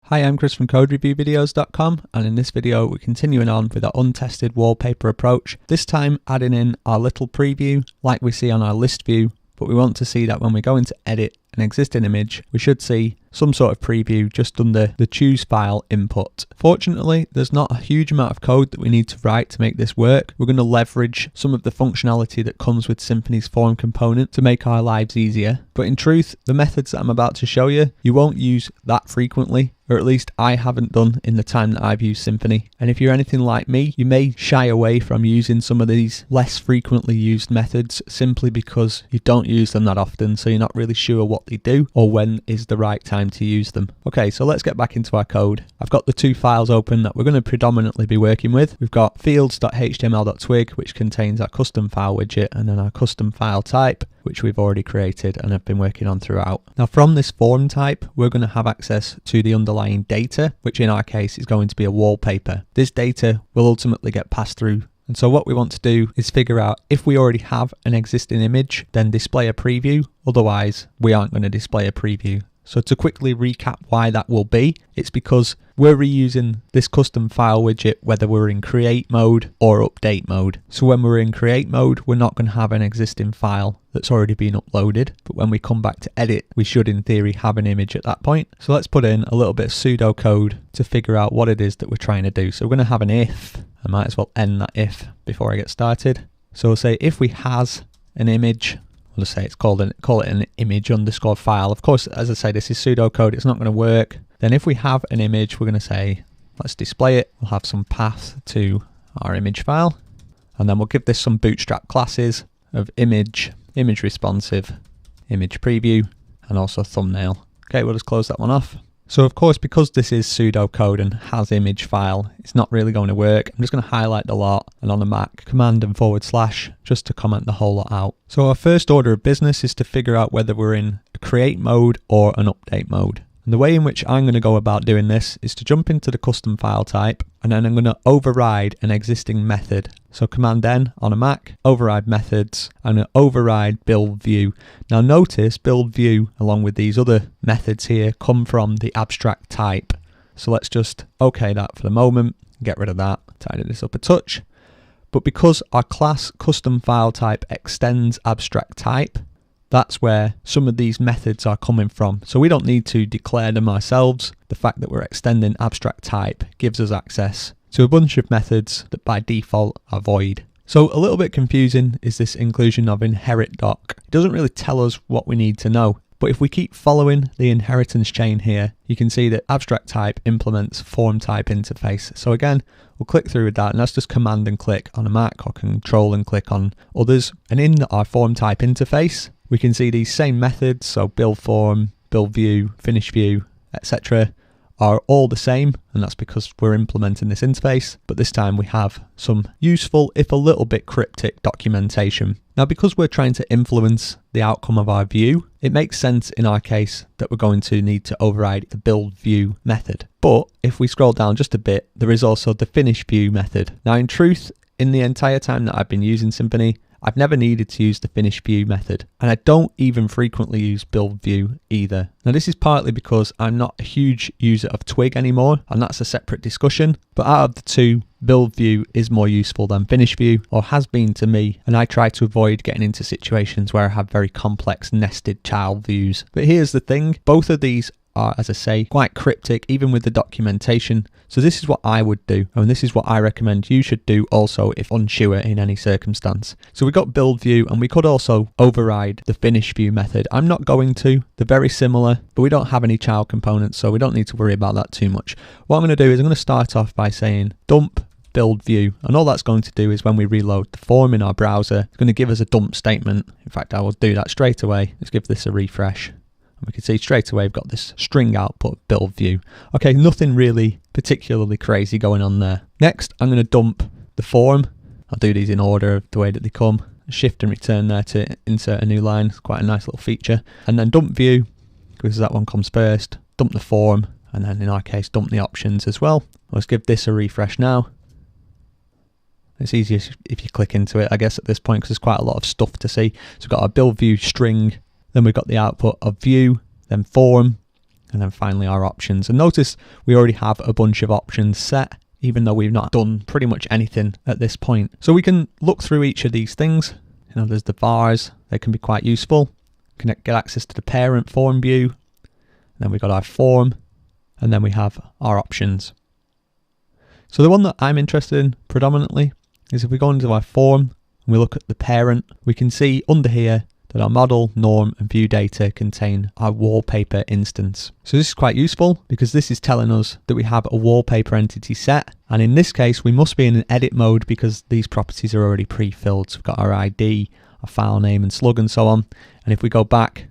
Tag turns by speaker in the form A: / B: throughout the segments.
A: Hi, I'm Chris from CodeReviewVideos.com, and in this video we're continuing on with our untested wallpaper approach, this time adding in our little preview like we see on our list view, but we want to see that when we go into edit an existing image, we should see some sort of preview just under the choose file input. Fortunately, there's not a huge amount of code that we need to write to make this work. We're going to leverage some of the functionality that comes with Symfony's form component to make our lives easier. But in truth, the methods that I'm about to show you, you won't use that frequently, or at least I haven't done in the time that I've used Symfony. And if you're anything like me, you may shy away from using some of these less frequently used methods simply because you don't use them that often, so you're not really sure what they do or when is the right time to use them. Okay, so let's get back into our code. I've got the two files open that we're going to predominantly be working with. We've got fields.html.twig, which contains our custom file widget, and then our custom file type, which we've already created and have been working on throughout. Now from this form type, we're going to have access to the underlying data, which in our case is going to be a wallpaper. This data will ultimately get passed through. And so what we want to do is figure out if we already have an existing image, then display a preview. Otherwise, we aren't going to display a preview. So to quickly recap why that will be, it's because we're reusing this custom file widget whether we're in create mode or update mode. So when we're in create mode, we're not going to have an existing file that's already been uploaded. But when we come back to edit, we should in theory have an image at that point. So let's put in a little bit of pseudocode to figure out what it is that we're trying to do. So we're going to have an if. I might as well end that if before I get started. So we'll say if we has an image, we'll just say call it an image underscore file. Of course, as I say, this is pseudocode, it's not going to work. Then if we have an image, we're going to say, let's display it. We'll have some path to our image file. And then we'll give this some bootstrap classes of image, image responsive, image preview, and also thumbnail. Okay, we'll just close that one off. So of course, because this is pseudocode and has image file, it's not really going to work. I'm just going to highlight the lot, and on the Mac, command and / just to comment the whole lot out. So our first order of business is to figure out whether we're in a create mode or an update mode. And the way in which I'm going to go about doing this is to jump into the custom file type, and then I'm going to override an existing method. So command N on a Mac, override methods, I'm going to override BuildView. Now notice BuildView along with these other methods here come from the abstract type. So let's just OK that for the moment, get rid of that, tidy this up a touch. But because our class custom file type extends abstract type, that's where some of these methods are coming from. So we don't need to declare them ourselves. The fact that we're extending abstract type gives us access to a bunch of methods that by default are void. So a little bit confusing is this inclusion of inherit doc. It doesn't really tell us what we need to know. But if we keep following the inheritance chain here, you can see that abstract type implements form type interface. So again, we'll click through with that, and that's just command and click on a Mac or control and click on others. And in our form type interface, we can see these same methods, so build form, build view, finish view, etc. are all the same, and that's because we're implementing this interface, but this time we have some useful, if a little bit cryptic, documentation. Now because we're trying to influence the outcome of our view, it makes sense in our case that we're going to need to override the BuildView method. But if we scroll down just a bit, there is also the FinishView method. Now in truth, in the entire time that I've been using Symfony, I've never needed to use the FinishView method, and I don't even frequently use BuildView either. Now this is partly because I'm not a huge user of Twig anymore, and that's a separate discussion, but out of the two, BuildView is more useful than FinishView, or has been to me, and I try to avoid getting into situations where I have very complex nested child views. But here's the thing, both of these are, as I say, quite cryptic, even with the documentation. So this is what I would do, and this is what I recommend you should do also if unsure in any circumstance. So we got BuildView, and we could also override the FinishView method. I'm not going to, they're very similar, but we don't have any child components, so we don't need to worry about that too much. What I'm going to do is I'm going to start off by saying dump BuildView, and all that's going to do is when we reload the form in our browser, it's going to give us a dump statement. In fact, I will do that straight away. Let's give this a refresh. We can see straight away we've got this string output BuildView. Okay, nothing really particularly crazy going on there. Next, I'm going to dump the form. I'll do these in order of the way that they come. Shift and return there to insert a new line. It's quite a nice little feature. And then dump view, because that one comes first. Dump the form, and then in our case, dump the options as well. Let's give this a refresh now. It's easier if you click into it, I guess, at this point, because there's quite a lot of stuff to see. So we've got our BuildView string, then we've got the output of view, then form, and then finally our options. And notice we already have a bunch of options set, even though we've not done pretty much anything at this point. So we can look through each of these things. You know, there's the vars, they can be quite useful. Can get access to the parent form view. And then we've got our form, and then we have our options. So the one that I'm interested in predominantly is if we go into our form and we look at the parent, we can see under here that our model, norm and view data contain our wallpaper instance. So this is quite useful because this is telling us that we have a wallpaper entity set. And in this case, we must be in an edit mode because these properties are already pre-filled. So we've got our ID, our file name and slug and so on. And if we go back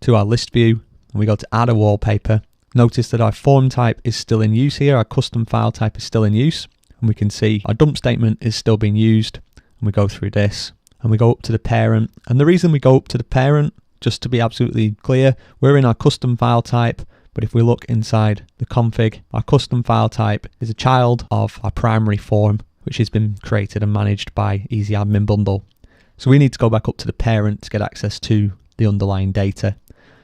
A: to our list view and we go to add a wallpaper, notice that our form type is still in use here. Our custom file type is still in use. And we can see our dump statement is still being used. And we go through this and we go up to the parent. And the reason we go up to the parent, just to be absolutely clear, we're in our custom file type. But if we look inside the config, our custom file type is a child of our primary form, which has been created and managed by Easy Admin Bundle. So we need to go back up to the parent to get access to the underlying data.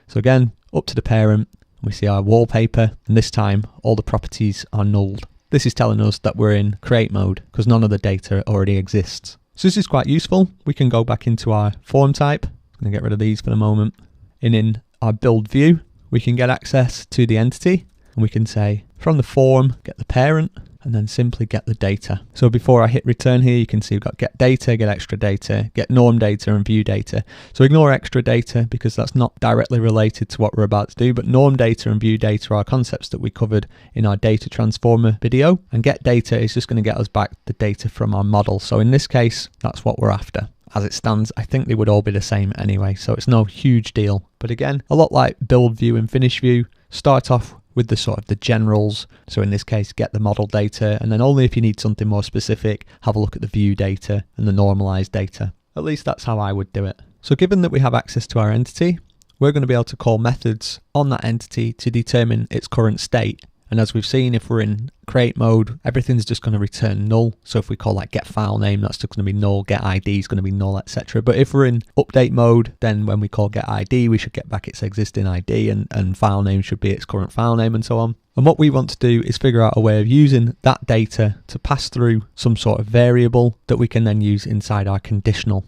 A: So again, up to the parent, we see our wallpaper, and this time all the properties are nulled. This is telling us that we're in create mode because none of the data already exists. So this is quite useful. We can go back into our form type. I'm going to get rid of these for the moment. And in our build view, we can get access to the entity, and we can say from the form, get the parent, and then simply get the data. So before I hit return here, you can see we've got get data, get extra data, get norm data and view data. So ignore extra data because that's not directly related to what we're about to do, but norm data and view data are concepts that we covered in our data transformer video, and get data is just going to get us back the data from our model. So in this case, that's what we're after. As it stands, I think they would all be the same anyway, so it's no huge deal. But again, a lot like BuildView and FinishView, start off with the sort of the generals. So in this case, get the model data, and then only if you need something more specific, have a look at the view data and the normalized data. At least that's how I would do it. So given that we have access to our entity, we're going to be able to call methods on that entity to determine its current state. And as we've seen, if we're in create mode, everything's just going to return null. So if we call like get file name, that's just going to be null, get ID is going to be null, etc. But if we're in update mode, then when we call get ID, we should get back its existing ID, and file name should be its current file name and so on. And what we want to do is figure out a way of using that data to pass through some sort of variable that we can then use inside our conditional.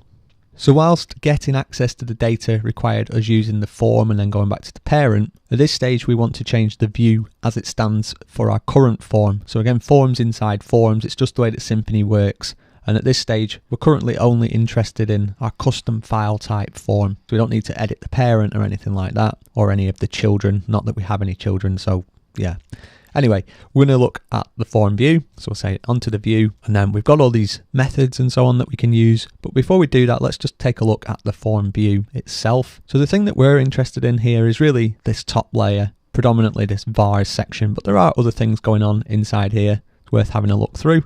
A: So whilst getting access to the data required us using the form and then going back to the parent, at this stage we want to change the view as it stands for our current form. So again, forms inside forms, it's just the way that Symfony works. And at this stage, we're currently only interested in our custom file type form. So we don't need to edit the parent or anything like that, or any of the children, not that we have any children, so yeah. Anyway, we're going to look at the form view. So we'll say onto the view, and then we've got all these methods and so on that we can use. But before we do that, let's just take a look at the form view itself. So the thing that we're interested in here is really this top layer, predominantly this vars section, but there are other things going on inside here. It's worth having a look through.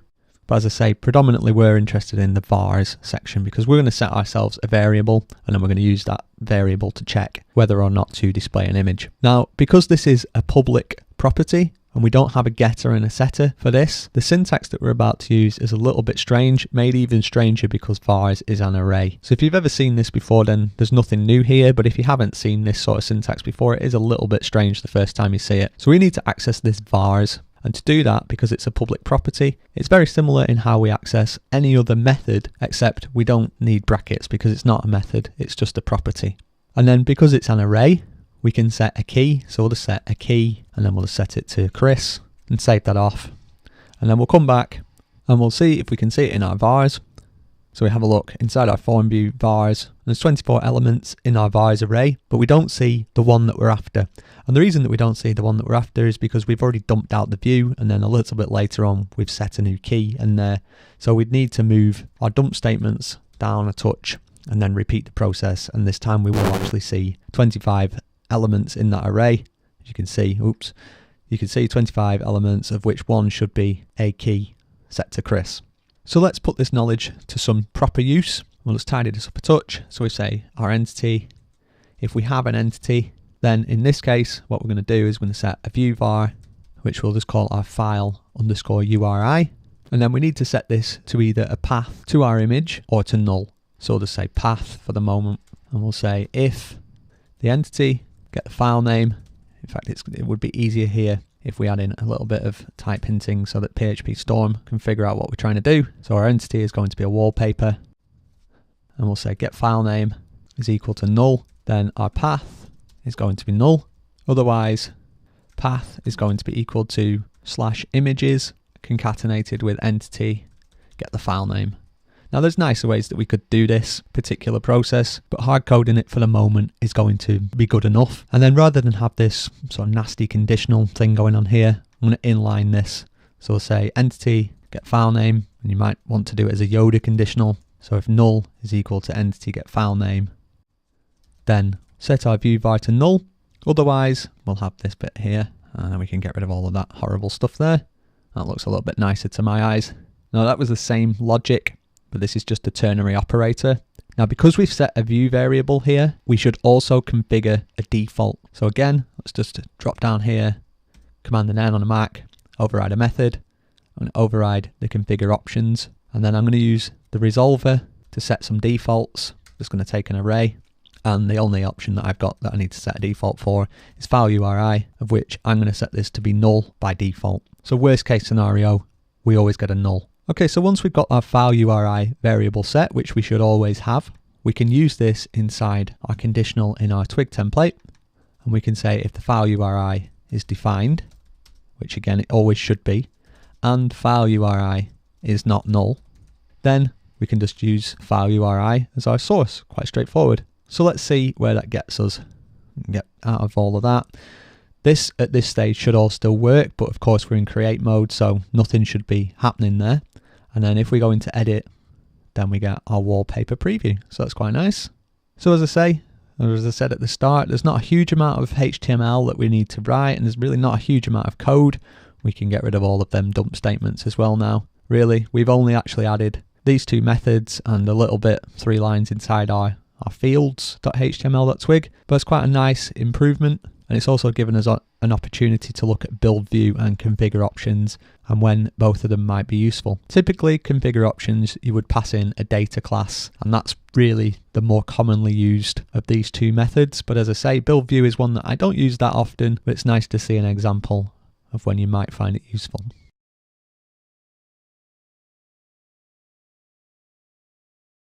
A: But as I say, predominantly we're interested in the vars section because we're going to set ourselves a variable, and then we're going to use that variable to check whether or not to display an image. Now, because this is a public property, and we don't have a getter and a setter for this, the syntax that we're about to use is a little bit strange, made even stranger because vars is an array. So if you've ever seen this before, then there's nothing new here, but if you haven't seen this sort of syntax before, it is a little bit strange the first time you see it. So we need to access this vars, and to do that, because it's a public property, it's very similar in how we access any other method, except we don't need brackets because it's not a method, it's just a property. And then because it's an array, we can set a key. So we'll just set a key, and then we'll just set it to Chris and save that off. And then we'll come back and we'll see if we can see it in our vars. So we have a look inside our form view vars. There's 24 elements in our vars array, but we don't see the one that we're after. And the reason that we don't see the one that we're after is because we've already dumped out the view, and then a little bit later on we've set a new key in there. So we'd need to move our dump statements down a touch and then repeat the process. And this time we will actually see 25 elements in that array. As you can see, you can see 25 elements, of which one should be a key set to Chris. So let's put this knowledge to some proper use. We'll just tidy this up a touch. So we say our entity. If we have an entity, then in this case, what we're going to do is we're going to set a view var, which we'll just call our file underscore URI. And then we need to set this to either a path to our image or to null. So we'll just say path for the moment. And we'll say if the entity, get the file name, In fact, it would be easier here if we add in a little bit of type hinting so that PHP Storm can figure out what we're trying to do. So our entity is going to be a wallpaper, and we'll say get file name is equal to null. Then our path is going to be null. Otherwise, path is going to be equal to /images concatenated with entity get the file name. Now there's nicer ways that we could do this particular process, but hard coding it for the moment is going to be good enough. And then rather than have this sort of nasty conditional thing going on here, I'm going to inline this. So we'll say entity get file name, and you might want to do it as a Yoda conditional. So if null is equal to entity get file name, then set our view var to null. Otherwise, we'll have this bit here, and then we can get rid of all of that horrible stuff there. That looks a little bit nicer to my eyes. Now that was the same logic, but this is just a ternary operator. Now because we've set a view variable here, we should also configure a default. So again, let's just drop down here, Command and N on a Mac, override a method. I'm going to override the configure options, and then I'm going to use the resolver to set some defaults. Just going to take an array, and the only option that I've got that I need to set a default for is file URI, of which I'm going to set this to be null by default. So worst case scenario, we always get a null. Okay, so once we've got our file URI variable set, which we should always have, we can use this inside our conditional in our Twig template, and we can say if the file URI is defined, which again it always should be, and file URI is not null, then we can just use file URI as our source. Quite straightforward. So let's see where that gets us. Get out of all of that. This at this stage should all still work, but of course we're in create mode, so nothing should be happening there. And then if we go into edit, then we get our wallpaper preview. So that's quite nice. So as I said at the start, there's not a huge amount of HTML that we need to write, and there's really not a huge amount of code. We can get rid of all of them dump statements as well now. Really, we've only actually added these two methods and a little bit, 3 lines inside our fields.html.twig, but it's quite a nice improvement. And it's also given us an opportunity to look at BuildView and configure options and when both of them might be useful. Typically, configure options, you would pass in a data class, and that's really the more commonly used of these two methods. But as I say, BuildView is one that I don't use that often, but it's nice to see an example of when you might find it useful.